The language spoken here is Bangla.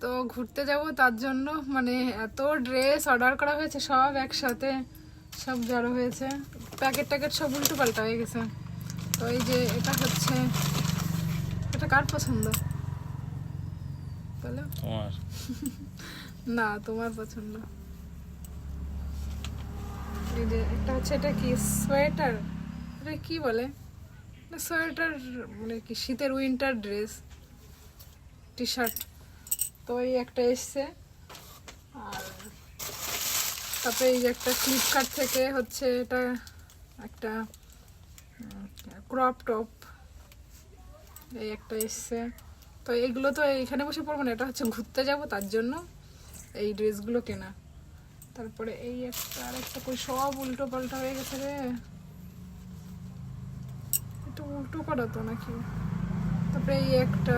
তো ঘুরতে যাব তার জন্য মানে এত ড্রেস অর্ডার করা হয়েছে, সব একসাথে সব জড়ো হয়েছে, প্যাকেট ট্যাকেট সব উল্টো পাল্টা হয়ে গেছে। তো এই যে এটা হচ্ছে, এটা কার পছন্দ বলো? তোমার। না, তোমার পছন্দ। এই যে একটা হচ্ছে, এটা কি সোয়েটার, এটা কি বলে, সোয়েটার মানে কি শীতের উইন্টার ড্রেস, টি শার্ট। তো এই একটা এসছে। আর তারপরে এই যে একটা ফ্লিপকার্ট থেকে হচ্ছে এটা একটা ক্রপ টপ, এই একটা এসছে। তো এগুলো তো এখানে বসে পড়বো না, এটা হচ্ছে ঘুরতে যাব তার জন্য এই ড্রেসগুলো কেনা। তারপরে এই একটা আর একটা, কই সব উল্টো পাল্টা হয়ে গেছে রে, একটু উল্টো করা তো নাকি। তারপরে এই একটা